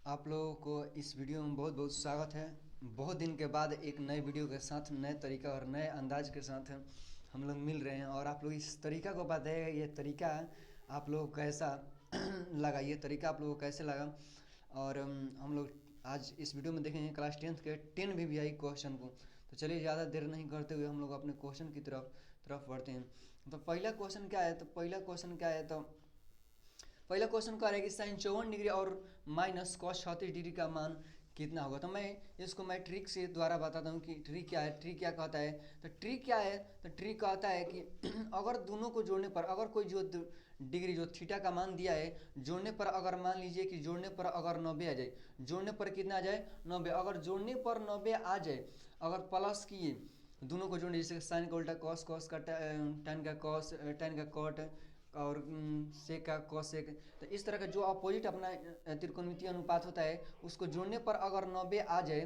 आप लोगों को इस वीडियो में बहुत बहुत स्वागत है। बहुत दिन के बाद एक नए वीडियो के साथ नए तरीका और नए अंदाज के साथ हम लोग मिल रहे हैं और आप लोग इस तरीका को बताइएगा ये तरीका आप लोगों को कैसा लगा, ये तरीका आप लोगों को कैसे लगा। और हम लोग आज इस वीडियो में देखेंगे क्लास 10th के 10 VVI क्वेश्चन को। तो चलिए ज़्यादा देर नहीं करते हुए हम लोग अपने क्वेश्चन की तरफ बढ़ते हैं। तो पहला क्वेश्चन क्या है, पहला क्वेश्चन कह रहा है कि साइन 54 डिग्री और माइनस कॉस 36 डिग्री का मान कितना होगा। तो मैं इसको ट्रिक से द्वारा बताता हूँ कि ट्रिक क्या है, ट्रिक क्या कहता है। तो ट्रिक क्या है, तो ट्रिक कहता है कि अगर दोनों को जोड़ने पर अगर कोई जो डिग्री जो थीटा का मान दिया है जोड़ने पर अगर मान लीजिए कि जोड़ने पर अगर 90 आ जाए, जोड़ने पर कितना आ जाए 90, अगर जोड़ने पर 90 आ जाए, अगर प्लस किए दोनों को जोड़ने जैसे साइन का उल्टा कॉस, कॉस का tan का कॉस, tan का कॉट और सेक का कॉसेक। तो इस तरह का जो अपोजिट अपना त्रिकोणमितीय अनुपात होता है उसको जोड़ने पर अगर 90 आ जाए,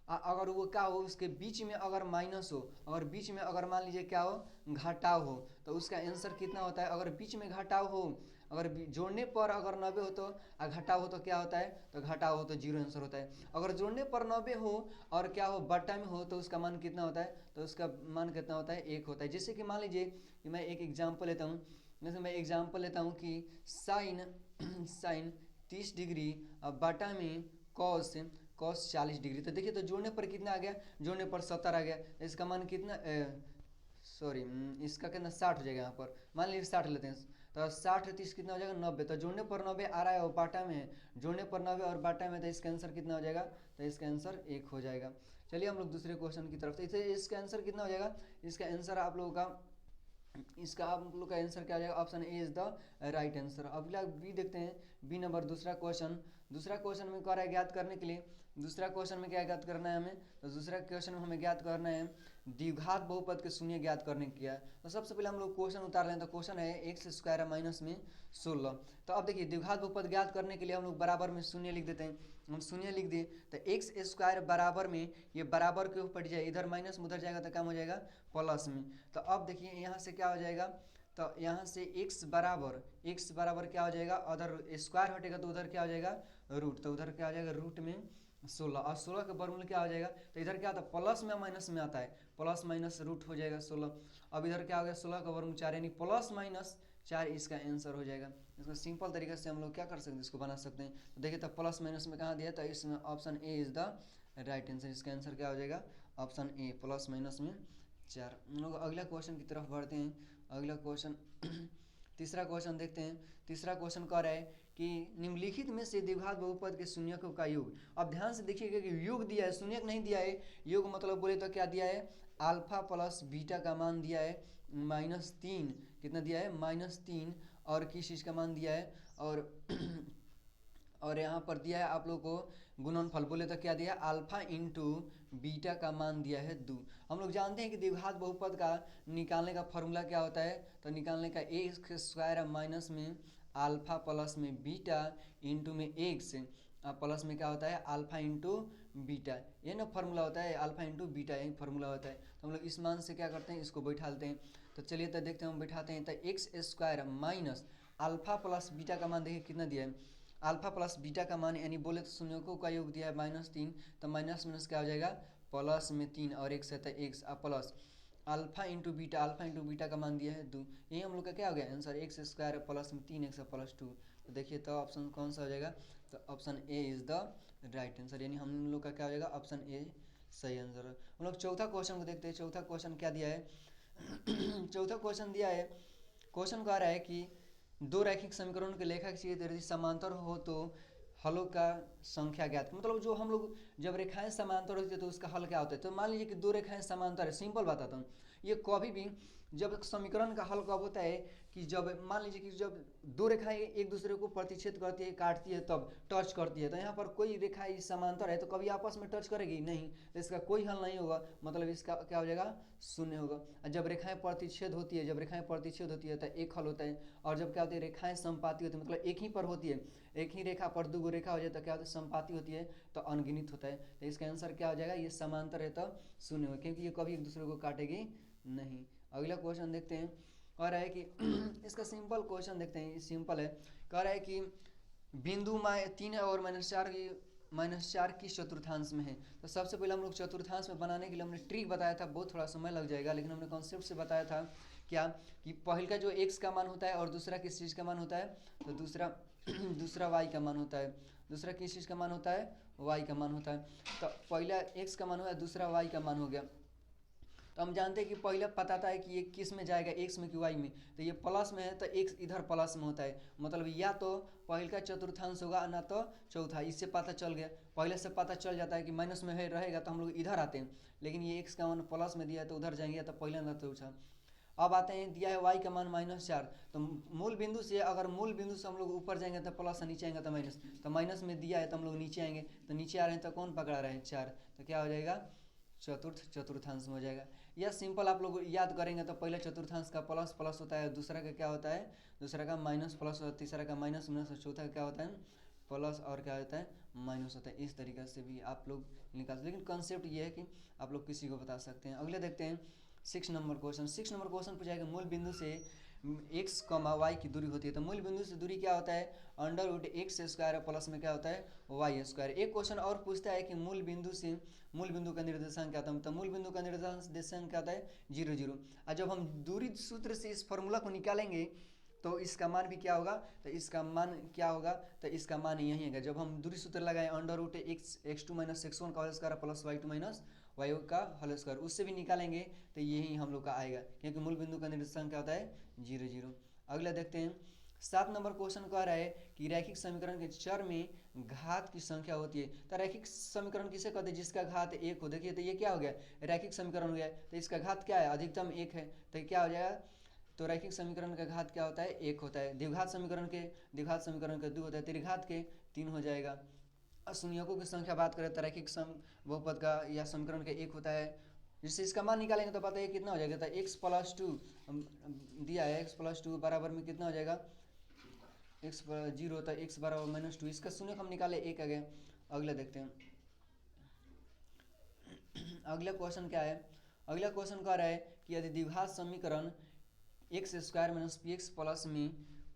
अगर वो क्या हो उसके बीच में अगर माइनस हो, अगर बीच में अगर मान लीजिए क्या हो घटाव हो, तो उसका आंसर कितना होता है। अगर बीच में घटाव हो, अगर जोड़ने पर अगर 90 हो तो घटाव हो तो क्या होता है, तो घटाव हो तो 0 आंसर होता है। अगर जोड़ने पर 90 हो और क्या हो बट्टा में हो तो उसका मान कितना होता है, तो उसका मान कितना होता है 1 होता है। जैसे कि मान लीजिए कि मैं एक एग्जाम्पल लेता हूँ, जैसे मैं एग्जाम्पल लेता हूँ कि साइन साइन 30 डिग्री अब बाटा में कॉस कॉस 40 डिग्री। तो देखिए तो जोड़ने पर कितना आ गया, जोड़ने पर 70 आ गया। इसका मान कितना सॉरी इसका कितना 60 हो जाएगा। यहाँ पर मान लीजिए 60 लेते हैं तो 60 30 कितना हो जाएगा 90। तो जोड़ने पर 90 आ रहा है और बाटा में है, जोड़ने पर 90 और बाटा में, तो इसका आंसर कितना हो जाएगा, तो इसका आंसर 1 हो जाएगा। चलिए हम लोग दूसरे क्वेश्चन की तरफ। तो इसका आंसर कितना हो जाएगा, इसका आंसर आप लोगों का इसका आप लोग का आंसर क्या आ जाएगा, option A is the right answer. अगला बी देखते हैं, बी नंबर दूसरा क्वेश्चन। दूसरा क्वेश्चन में कह रहा है ज्ञात करने के लिए, दूसरा क्वेश्चन में क्या ज्ञात करना है हमें, तो दूसरा क्वेश्चन में हमें ज्ञात करना है द्विघात बहुपद के शून्य ज्ञात करने की है। तो सबसे पहले हम लोग क्वेश्चन उतार लें। तो क्वेश्चन है एक्स स्क्वायर माइनस में 16। तो अब देखिए द्विघात बहुपद ज्ञात करने के लिए हम लोग बराबर में शून्य लिख देते हैं। हम शून्य लिख दिए तो एक्स स्क्वायर बराबर में ये बराबर के ऊपर जाए, इधर माइनस में उधर जाएगा तो काम हो जाएगा प्लस में। तो अब देखिए यहाँ से क्या हो जाएगा, तो यहाँ से x बराबर क्या हो जाएगा, अदर स्क्वायर हटेगा तो उधर क्या हो जाएगा रूट, तो उधर क्या हो जाएगा रूट में 16 और 16 का वर्गमूल क्या हो जाएगा, तो इधर क्या आता है प्लस में माइनस में आता है, प्लस माइनस रूट हो जाएगा 16। अब इधर क्या हो गया 16 का वर्गमूल 4 यानी प्लस माइनस 4 इसका आंसर हो जाएगा। इसका सिंपल तरीके से हम लोग क्या कर सकते हैं, इसको बना सकते हैं। तो देखिए तो प्लस माइनस में कहाँ दिया, तो इसमें option A is the right answer. इसका आंसर क्या हो जाएगा, ऑप्शन ए प्लस माइनस में 4। हम लोग अगला क्वेश्चन की तरफ बढ़ते हैं। अगला क्वेश्चन तीसरा क्वेश्चन देखते हैं। तीसरा क्वेश्चन कह रहा है कि निम्नलिखित में से द्विघात बहुपद के शून्यकों का योग। अब ध्यान से देखिएगा कि योग दिया है, शून्यक नहीं दिया है। योग मतलब बोले तो क्या दिया है, अल्फा प्लस बीटा का मान दिया है -3, कितना दिया है -3, और किस चीज़ का मान दिया है, और यहाँ पर दिया है आप लोग को गुणनफल, बोले तो क्या दिया है अल्फा इंटू बीटा का मान दिया है 2। हम लोग जानते हैं कि द्विघात बहुपद का निकालने का फॉर्मूला क्या होता है, तो निकालने का ए स्क्वायर माइनस में अल्फा प्लस में बीटा इंटू में एक्स प्लस में क्या होता है अल्फा इंटू बीटा, ये ना फॉर्मूला होता है, अल्फा इंटू बीटा यही फॉर्मूला होता है। तो हम लोग इस मान से क्या करते हैं, इसको बैठा लेते हैं। तो चलिए तो देखते हैं हम बैठाते हैं। तो x square minus alpha plus beta का मान देखिए कितना दिया है, अल्फा प्लस बीटा का मान यानी बोले तो शून्यकों का योग दिया है -3, तो माइनस माइनस क्या हो जाएगा प्लस में 3 और एक से x plus alpha into beta का मान दिया है 2। यही हम लोग का क्या हो गया आंसर, एक्स स्क्वायर प्लस में 3 एक्स प्लस 2। तो देखिए तो ऑप्शन कौन सा हो जाएगा, तो option A is the right answer, यानी हम लोग का क्या हो जाएगा ऑप्शन ए सही आंसर है। हम लोग चौथा क्वेश्चन को देखते हैं। चौथा क्वेश्चन क्या दिया है चौथा क्वेश्चन दिया है, क्वेश्चन कह रहा है कि दो रैखिक समीकरणों के लेखक से यदि समांतर हो तो हलों का संख्या ज्ञात, मतलब जो हम लोग जब रेखाएं समांतर होती है तो उसका हल क्या होता है। तो मान लीजिए कि दो रेखाएं समांतर है, सिंपल बताता हूँ। ये कभी भी जब समीकरण का हल कब होता है कि जब मान लीजिए कि जब दो रेखाएं एक दूसरे को प्रतिच्छेद करती है, काटती है, तब टच करती है। तो यहाँ पर कोई रेखा समांतर है तो कभी आपस में टच करेगी नहीं, तो इसका कोई हल नहीं होगा, मतलब इसका क्या हो जाएगा शून्य होगा। जब रेखाएं प्रतिच्छेद होती है, तो एक हल होता है। और जब क्या होती है रेखाएं संपाती होती है, मतलब एक ही पर होती है, एक ही रेखा पर दो रेखा हो जाए तो क्या होता है संपाती होती है, तो अनगिनत होता है। तो इसका आंसर क्या हो जाएगा, ये समांतर है तो शून्य होगा, क्योंकि ये कभी एक दूसरे को काटेगी नहीं। अगला क्वेश्चन देखते हैं। कह रहा है कि इसका सिंपल क्वेश्चन देखते हैं, सिंपल है। कह रहा है कि बिंदु 3 और -4 किस चतुर्थांश में है। तो सबसे पहले हम लोग चतुर्थांश में बनाने के लिए हमने ट्रिक बताया था, बहुत थोड़ा समय लग जाएगा, लेकिन हमने कॉन्सेप्ट से बताया था क्या कि पहले का जो x का मान होता है और दूसरा किस चीज़ का मान होता है, तो दूसरा दूसरा y का मान होता है। दूसरा किस चीज़ का मान होता है, y का मान होता है। तो पहला x का मान हुआ, दूसरा y का मान हो गया। तो हम जानते हैं कि पहले पता था कि ये किस में जाएगा, x में कि y में। तो ये प्लस में है तो x इधर प्लस में होता है, मतलब या तो पहले का चतुर्थांश होगा ना तो चौथा। इससे पता चल गया, पहले से पता चल जाता है कि माइनस में है रहेगा तो हम लोग इधर आते हैं, लेकिन ये x का मान प्लस में दिया है तो उधर जाएंगे, तो पहले ना तो चौथा। अब आते हैं, दिया है y का मान -4, तो मूल बिंदु से अगर मूल बिंदु से हम लोग ऊपर जाएंगे तो प्लस, नीचे आएंगे तो माइनस। तो माइनस में दिया है तो हम लोग नीचे आएंगे, तो नीचे आ रहे हैं तो कौन पकड़ा रहे हैं, 4। तो क्या हो जाएगा, चतुर्थांश में हो जाएगा। या सिंपल आप लोग याद करेंगे तो पहले चतुर्थांश का प्लस प्लस होता है, दूसरा का क्या होता है, दूसरा का माइनस प्लस होता है, तीसरा का माइनस माइनस, चौथा का क्या होता है, प्लस और क्या होता है, माइनस होता है। इस तरीके से भी आप लोग निकाल, लेकिन कॉन्सेप्ट ये है कि आप लोग किसी को बता सकते हैं। अगले देखते हैं 6 नंबर क्वेश्चन। 6 नंबर क्वेश्चन पूछा है, मूल बिंदु से x, y की दूरी होती है। तो मूल बिंदु से दूरी क्या होता है, √x² प्लस में क्या होता है, y²। एक क्वेश्चन और पूछता है कि मूल बिंदु का निर्देशांक क्या होता है। तो मूल बिंदु का निर्देशांक क्या होता है, 0 0। और जब हम दूरी सूत्र से इस फॉर्मूला को निकालेंगे तो इसका मान भी क्या होगा, तो इसका मान क्या होगा, तो इसका मान यही है। जब हम दूरी सूत्र लगाएं √x2 - x1 का whole square plus y2 - y का होल स्क्वायर, उससे भी निकालेंगे तो यही हम लोग का आएगा, क्योंकि मूल बिंदु का निर्देशांक क्या होता है, 0 0। अगला देखते हैं 7 नंबर क्वेश्चन कह रहा है कि रैखिक समीकरण के चर में घात की संख्या होती है। तो रैखिक समीकरण किसे कहते हैं, जिसका घात 1 हो। देखिए तो ये क्या हो गया, रैखिक समीकरण हो गया, तो इसका घात क्या है, अधिकतम 1 है, तो क्या हो जाएगा, तो रैखिक समीकरण का घात क्या होता है, 1 होता है। द्विघात समीकरण के 2 होता है, त्रिघात के 3 हो जाएगा। शून्यकों की संख्या बात करें तो रैखिक बहुपद का या समीकरण का 1 होता है। जिससे इसका मान निकालेंगे तो पता है कितना हो जाएगा, तो x+2 दिया है, x+2 बराबर में कितना हो जाएगा, x 0 होता है, x बराबर -2। इसका शून्य हम निकाले 1 आ गया। अगला देखते हैं, अगला क्वेश्चन क्या है। अगला क्वेश्चन कह रहा है कि यदि द्विघात समीकरण x² - px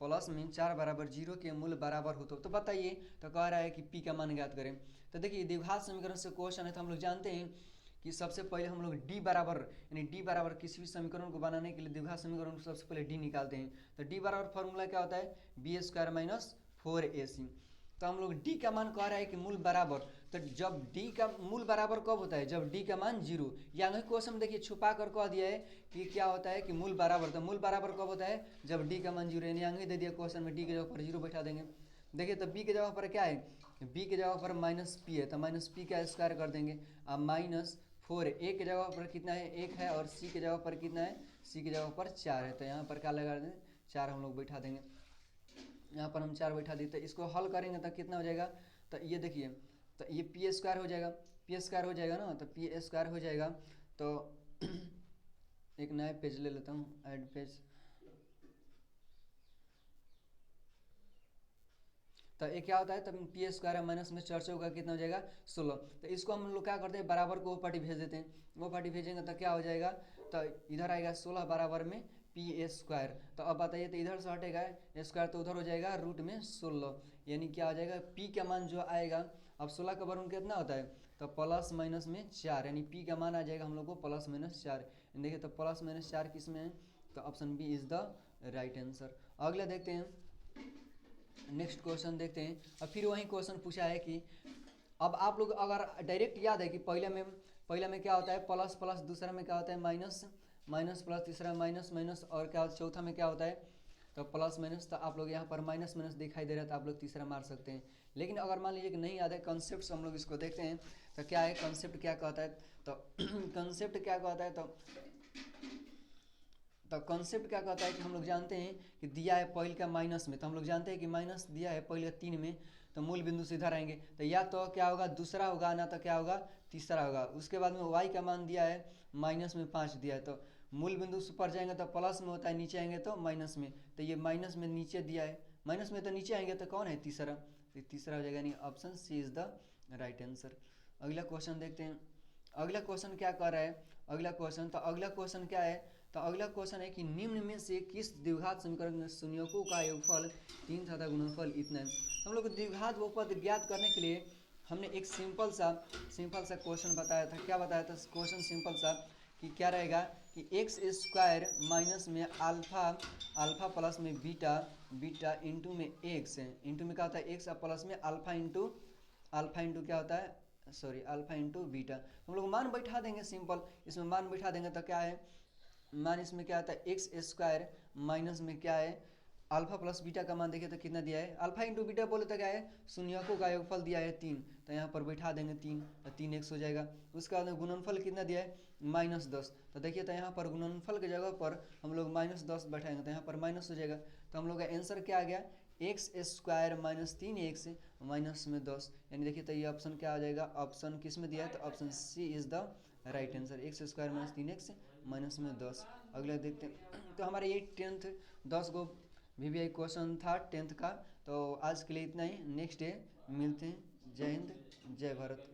प्लस में 4 बराबर 0 के मूल बराबर हो तो बताइए। तो कह रहा है कि p का मान ज्ञात करें। तो देखिए द्विघात समीकरण से क्वेश्चन है, तो हम लोग जानते हैं कि सबसे पहले हम लोग d बराबर, यानी d बराबर किसी भी समीकरण को बनाने के लिए द्विघात समीकरण को सबसे पहले d निकालते हैं। तो d बराबर फॉर्मूला क्या होता है, b² - 4ac। तो हम लोग d का मान कह रहा है कि मूल बराबर, तो जब d का मूल बराबर कब होता है, जब d का मान 0, या क्वेश्चन में देखिए छुपा कर कह दिया है कि क्या होता है कि मूल बराबर। तो मूल बराबर कब होता है, जब d का मान 0, यानी आगे दे दिया क्वेश्चन में d के जगह पर 0 बैठा देंगे। देखिए तो b के जगह पर क्या है, b के जगह पर -p है, तो -p का स्क्वायर कर देंगे। अब -4, a के जगह पर कितना है, 1 है, और c के जगह पर कितना है, c के जगह पर 4 है। तो यहाँ पर क्या लगा देंगे, 4 हम लोग बैठा देंगे। यहाँ पर हम 4 बैठा देते, इसको हल करेंगे तो कितना हो जाएगा, तो ये देखिए, तो ये p² हो जाएगा, p² हो जाएगा ना, तो p² हो जाएगा। तो एक नया पेज ले लेता हूँ, ऐड पेज। तो ये क्या होता है, तब p² माइनस में 4 होगा, कितना हो जाएगा, 16। तो इसको हम लोग क्या करते हैं, बराबर को वो पार्टी भेज देते हैं। वो पार्टी भेजेंगे तो क्या हो जाएगा, तो इधर आएगा 16 बराबर में p²। तो अब बताइए, तो इधर से हटेगा स्क्वायर तो उधर हो जाएगा √16, यानी क्या हो जाएगा, p का मान जो आएगा, अब 16 का वर्ग कितना होता है, तो प्लस माइनस में 4, यानी p का मान आ जाएगा हम लोग को +-4। देखिए तो +-4 किस में है, तो option B is the right answer. अगला देखते हैं, नेक्स्ट क्वेश्चन देखते हैं। और फिर वही क्वेश्चन पूछा है कि अब आप लोग अगर डायरेक्ट याद है कि पहले में क्या होता है, प्लस प्लस, दूसरा में क्या होता है, माइनस माइनस प्लस, तीसरा माइनस माइनस, और क्या चौथा में क्या होता है, तो प्लस माइनस। तो आप लोग यहाँ पर माइनस माइनस दिखाई दे रहा है, तो आप लोग तीसरा मार सकते हैं। लेकिन अगर मान लीजिए कि नहीं याद है कॉन्सेप्ट से, हम लोग इसको देखते हैं तो क्या है, कॉन्सेप्ट क्या कहता है, तो कॉन्सेप्ट क्या कहता है, तो कॉन्सेप्ट क्या कहता है कि हम लोग जानते हैं कि दिया है पहले का माइनस में, तो हम लोग जानते हैं कि माइनस दिया है पहले 3 में, तो मूल बिंदु से इधर आएंगे, तो या तो क्या होगा, दूसरा होगा, ना तो क्या होगा, तीसरा होगा। उसके बाद में y का मान दिया है माइनस में 5 दिया है, तो मूल बिंदु से ऊपर जाएंगे तो प्लस में होता है, नीचे आएंगे तो माइनस में। तो ये माइनस में नीचे दिया है, माइनस में तो नीचे आएंगे तो कौन है, तीसरा, तो तीसरा हो जाएगा, यानी option C is the right answer. अगला क्वेश्चन देखते हैं, अगला क्वेश्चन क्या कर रहा है, अगला क्वेश्चन क्या है, तो अगला क्वेश्चन है कि निम्न में से किस द्विघात समीकरण में शून्यकों का योगफल 3 तथा गुणनफल इतना है। हम लोग को द्विघात बहुपद ज्ञात करने के लिए हमने एक सिंपल सा क्वेश्चन बताया था। क्या बताया था क्वेश्चन सिंपल सा कि क्या रहेगा कि एक्स स्क्वायर माइनस में अल्फा प्लस में बीटा इंटू में एक्स इंटू में क्या होता है एक्स प्लस में अल्फा इंटू क्या होता है अल्फा इंटू बीटा। हम लोग मान बैठा देंगे सिंपल, इसमें मान बैठा देंगे तो क्या है मान इसमें क्या आता है एक्स स्क्वायर माइनस में क्या है अल्फा प्लस बीटा का मान देखिए तो कितना दिया है, अल्फा इंटू बीटा बोले तो क्या है शून्यकों का योगफल दिया है 3, तो यहाँ पर बैठा देंगे 3 तो 3x हो जाएगा। उसके बाद गुणनफल कितना दिया है -10, तो देखिए तो यहाँ पर गुणनफल की जगह पर हम लोग -10 बैठाएंगे तो यहाँ पर माइनस हो जाएगा। तो हम लोग का आंसर क्या आ गया x square minus 3x minus में 10, यानी देखिए तो ये ऑप्शन क्या आ जाएगा, ऑप्शन किस में दिया है तो option C is the right answer, x square minus 3x minus में 10। अगला देखते हैं। तो हमारे ये 10th 10 गो VVI क्वेश्चन था 10th का। तो आज के लिए इतना ही, नेक्स्ट डे मिलते हैं। जय हिंद जय भारत।